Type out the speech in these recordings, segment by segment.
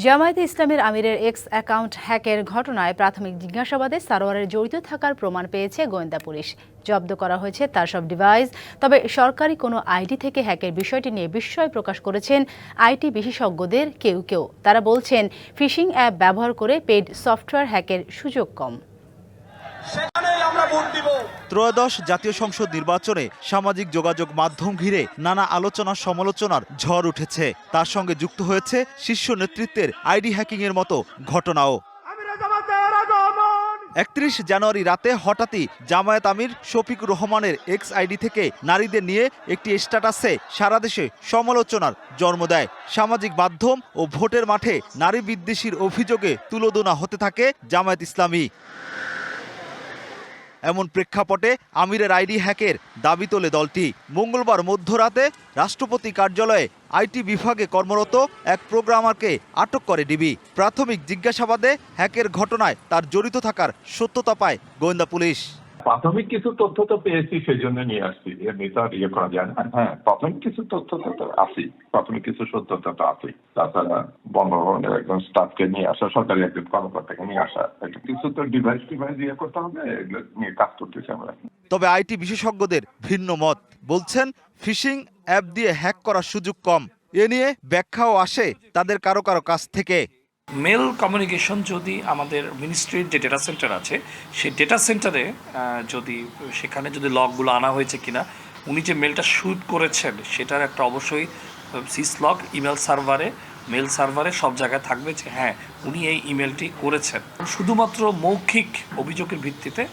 জামায়াতে ইসলামের আমিরের x account হ্যাকের ঘটনায় প্রাথমিক জিজ্ঞাসাবাদে সারোয়ারের জড়িত থাকার প্রমাণ পেয়েছে গোয়েন্দা পুলিশ। জব্দ করা হয়েছে তার সব ডিভাইস। তবে সরকারি কোনো আইডি থেকে হ্যাকের বিষয়টি নিয়ে বিস্ময় প্রকাশ করেছেন আইটি বিশেষজ্ঞদের কেউ। তারা বলছেন, ফিশিং অ্যাপ ব্যবহার করে পেইড সফটওয়্যার হ্যাকের সুযোগ কম। ত্রয়োদশ জাতীয় সংসদ নির্বাচনে সামাজিক যোগাযোগ মাধ্যম ঘিরে নানা আলোচনা সমালোচনার ঝড় উঠেছে। তার সঙ্গে যুক্ত হয়েছে শীর্ষ নেতৃত্বের আইডি হ্যাকিং এর মতো ঘটনাও। ৩১ জানুয়ারি রাতে হঠাৎই জামায়াত আমির শফিকুর রহমানের এক্স আইডি থেকে নারীদের নিয়ে একটি স্ট্যাটাসে সারা দেশে সমালোচনার জন্ম দেয়। সামাজিক মাধ্যম ও ভোটের মাঠে নারী বিদ্বেষীর অভিযোগে তুলোধনা হতে থাকে জামায়াত ইসলামী। এমন প্রেক্ষাপটে আমিরের আইডি হ্যাকের দাবি তোলে দলটি। মঙ্গলবার মধ্যরাতে রাষ্ট্রপতি কার্যালয়ে আইটি বিভাগে কর্মরত এক প্রোগ্রামারকে আটক করে ডিবি। প্রাথমিক জিজ্ঞাসাবাদে হ্যাকের ঘটনায় তার জড়িত থাকার সত্যতা পায় গোয়েন্দা পুলিশ। প্রাথমিক কিছু তথ্য তো পেয়েছি, সেই জন্য নিয়ে আসছি। এমনি তো আর ইয়ে করা যায় না। হ্যাঁ, প্রাথমিক কিছু তথ্য তো আছেই, প্রাথমিক কিছু সত্যতা তো আছেই। তাছাড়া বঙ্গভবনের একজন স্টাফকে নিয়ে আসা, সরকারি একজন কর্মকর্তাকে নিয়ে আসা, কিছু তো ডিভাইস ইয়ে করতে হবে, এগুলো নিয়ে কাজ করতেছি আমরা। তবে আইটি বিশেষজ্ঞদের ভিন্ন মত। বলছেন, ফিশিং অ্যাপ দিয়ে হ্যাক করার সুযোগ কম। এ নিয়ে ব্যাখ্যাও আসে তাদের কারো কাছ থেকে। মেল কমিউনিকেশন যদি আমাদের মিনিস্ট্রির যে ডেটা সেন্টার আছে, সেই ডেটা সেন্টারে সেখানে যদি লগগুলো আনা হয়েছে কিনা, উনি যে মেলটা শুট করেছেন সেটার একটা অবশ্যই সিস লগ মেল সার্ভারে সব জায়গায় থাকবে যে হ্যাঁ, উনি এই ইমেলটি করেছেন। শুধুমাত্র মৌখিক অভিযোগের ভিত্তিতে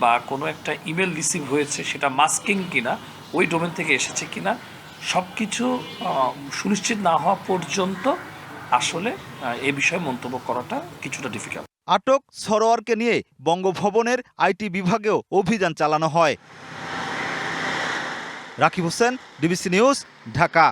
বা কোনো একটা ইমেল রিসিভ হয়েছে সেটা মাস্কিং কিনা, ওই ডোমেন থেকে এসেছে কিনা, সব কিছু সুনিশ্চিত না হওয়া পর্যন্ত আসলে এ বিষয়ে মন্তব্য করাটা কিছুটা ডিফিকাল্ট। আটক সরোয়ারকে নিয়ে বঙ্গভবনের আইটি বিভাগেও অভিযান চালানো হয়। Rakib Hossain, DBC news, Dhaka.